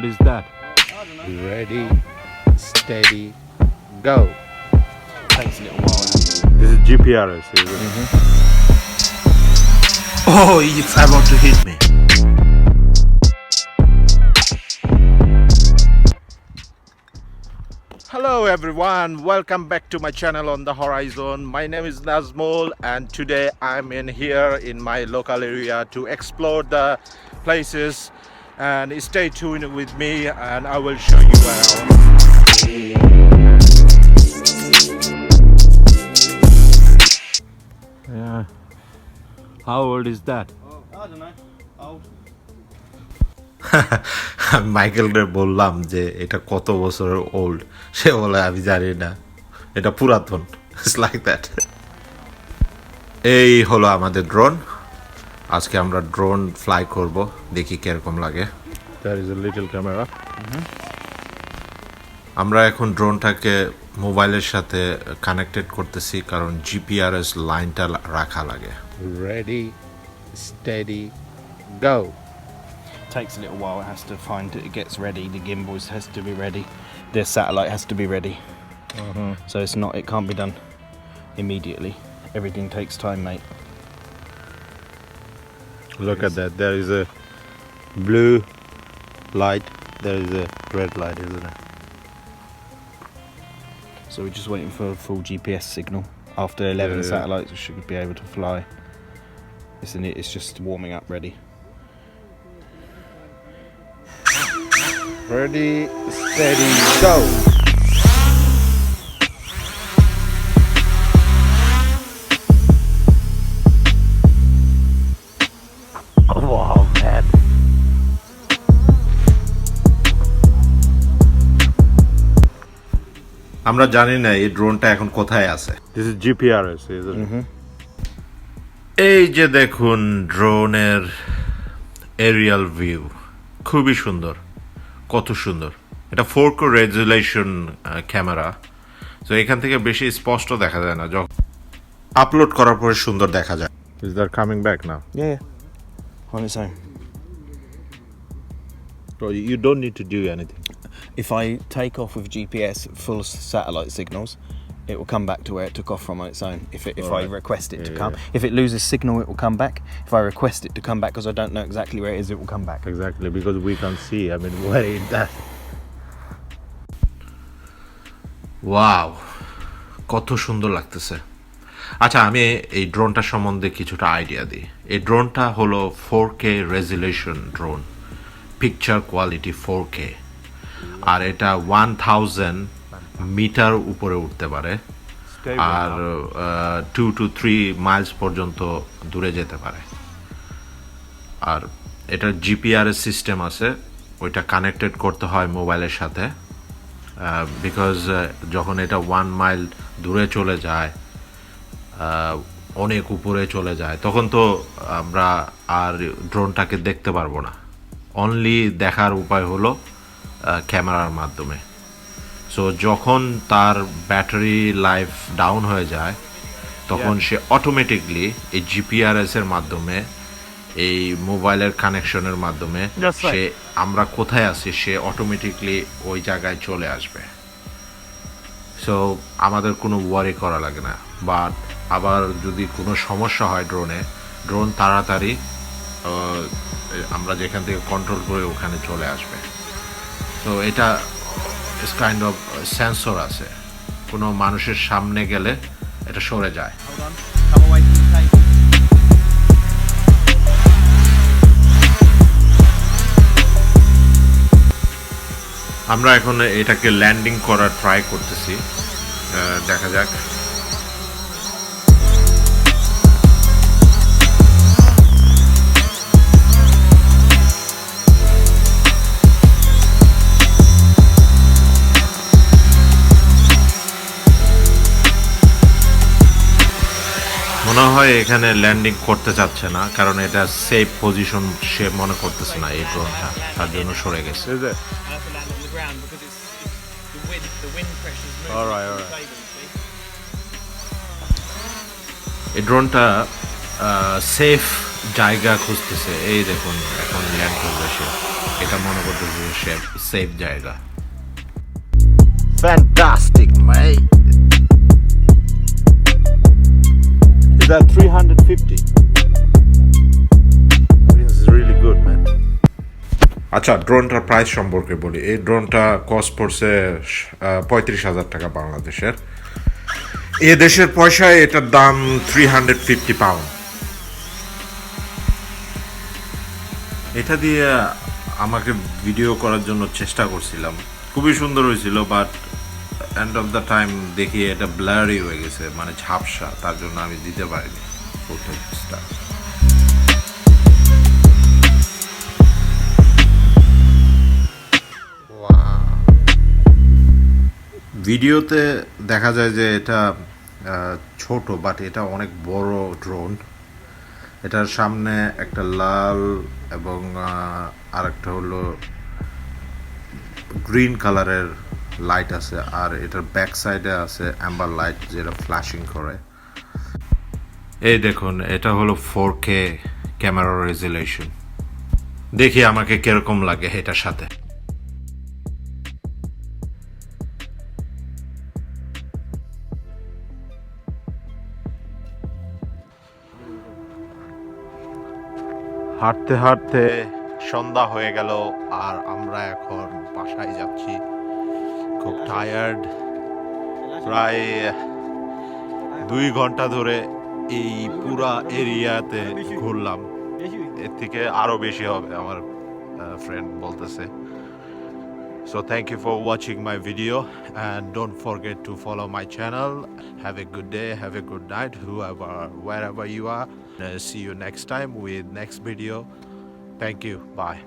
old is that? Ready, steady, go. Takes a little while. This is GPRS, is it? Oh, it's about to hit me. Hello everyone, welcome back to my channel on the horizon. My name is Nazmul and today I'm in here in my local area to explore the places, and stay tuned with me and I will show you around. Yeah. How old is that? I don't know. Old. মাইকেলকে বললাম যে এটা কত বছরের old, সে বলে আমি জানি না, এটা পুরাতন। It's like that. এই হলো আমাদের ড্রোন। আজকে আমরা ড্রোন ফ্লাই করব, দেখি কিরকম লাগে। There is a little camera. আমরা এখন ড্রোনটাকে মোবাইলের সাথে কানেক্টেড করতেছি, কারণ জিপিআরএস লাইনটা রাখা লাগে। Ready, steady, go. Takes a little while. It has to find it. It gets ready. The gimbal has to be ready. The satellite has to be ready. So it's not. It can't be done immediately. Everything takes time, mate. Look at that. There is a blue light. There is a red light, isn't it? So we're just waiting for a full GPS signal. After 11 Yeah. satellites, we should be able to fly. It's just warming up, ready. Ready, steady, go. Wow, man. আমরা জানি না এই ড্রোনটা এখন কোথায় আছে। This is GPRS, isn't it? এই যে দেখুন ড্রোনের এরিয়াল ভিউ, খুবই সুন্দর, কত সুন্দর। এটা 4K রেজুলেশন ক্যামেরা, তো এখান থেকে বেশি স্পষ্ট দেখা যায় না, যখন আপলোড করার পরে সুন্দর দেখা যায়। Is that coming back now? Yeah. On its own. So you don't need to do anything. If I take off with GPS full satellite signals, it will come back to where it took off from on its own. If I request it to come, if it loses signal, it will come back. If I request it to come back, because I don't know exactly where it is, it will come back. Exactly, because we can't see. I mean, where is that? Wow, কত সুন্দর লাগতেছে। আচ্ছা, আমি এই ড্রোনটা সম্বন্ধে কিছুটা idea দিই। এই ড্রোনটা হলো 4K resolution drone, picture quality 4K, আর এটা 1000 মিটার উপরে উঠতে পারে, আর 2 to 3 মাইলস পর্যন্ত দূরে যেতে পারে। আর এটার জিপিআরএস সিস্টেম আছে, ওইটা কানেক্টেড করতে হয় মোবাইলের সাথে, বিকজ যখন এটা 1 মাইল দূরে চলে যায়, অনেক উপরে চলে যায়, তখন তো আমরা আর ড্রোনটাকে দেখতে পারবো না। অনলি দেখার উপায় হলো ক্যামেরার মাধ্যমে। সো যখন তার ব্যাটারি লাইফ ডাউন হয়ে যায়, তখন সে অটোমেটিকলি এই জিপিআরএস এর মাধ্যমে, এই মোবাইলের কানেকশনের মাধ্যমে সে আমরা কোথায় আছি সে অটোমেটিকলি ওই জায়গায় চলে আসবে। সো আমাদের কোনো ওয়ারি করা লাগে না। বাট আবার যদি কোনো সমস্যা হয় ড্রোন তাড়াতাড়ি আমরা যেখান থেকে কন্ট্রোল করে ওখানে চলে আসবে। তো এটা ইটস কাইন্ড অফ সেন্সর আছে, কোনো মানুষের সামনে গেলে এটা সরে যায়। Come away from the table. আমরা এখন এটাকে ল্যান্ডিং করার ট্রাই করতেছি, দেখা যাক। মনে হয় এখানে ল্যান্ডিং করতে চাচ্ছে না, কারণ এটা সেফ পজিশন সে মনে করতেছে না এই ড্রোনটা, তার জন্য সরে গেছে। Is it? All right. এই ড্রোনটা সেফ জায়গা খুঁজতেছে। এই দেখুন এখন ল্যান্ড করবে সে, এটা মনে করতেছে সে সেফ জায়গা। Fantastic, mate. Is that 350? This is really good, man. আচ্ছা, ড্রোনটার প্রাইস সম্পর্কে বলি। এই ড্রোনটা কস্ট পড়ছে 35,000 টাকা বাংলাদেশের। এ দেশের পয়সায় এটার দাম 350 পাউন্ড। এটা দিয়ে আমাকে ভিডিও করার জন্য চেষ্টা করছিলাম, খুবই সুন্দর হয়েছিল, but end of the time দেখি এটা ব্লারি হয়ে গেছে, মানে ঝাপসা, তার জন্য আমি দিতে পারিনি ফুটেজটা। ভিডিওতে দেখা যায় যে এটা ছোট, বাট এটা অনেক বড় ড্রোন। এটার সামনে একটা লাল এবং আরেকটা হলো গ্রিন কালারের লাইট আছে, আর এটার ব্যাক সাইডে আছে অ্যাম্বার লাইট যেটা ফ্ল্যাশিং করে। এই দেখুন, এটা হলো 4K ক্যামেরা রেজুলেশন। দেখি আমাকে কিরকম লাগে এটার সাথে। হাঁটতে হাঁটতে সন্ধ্যা হয়ে গেল, আর আমরা এখন বাসায় যাচ্ছি। খুব টায়ার্ড, প্রায় 2 ঘন্টা ধরে এই পুরা এরিয়াতে ঘুরলাম। এর থেকে আরো বেশি হবে আমার ফ্রেন্ড বলতেছে। So thank you for watching my video, and don't forget to follow my channel. Have a good day, have a good night, wherever you are. See you next time with next video. Thank you, bye.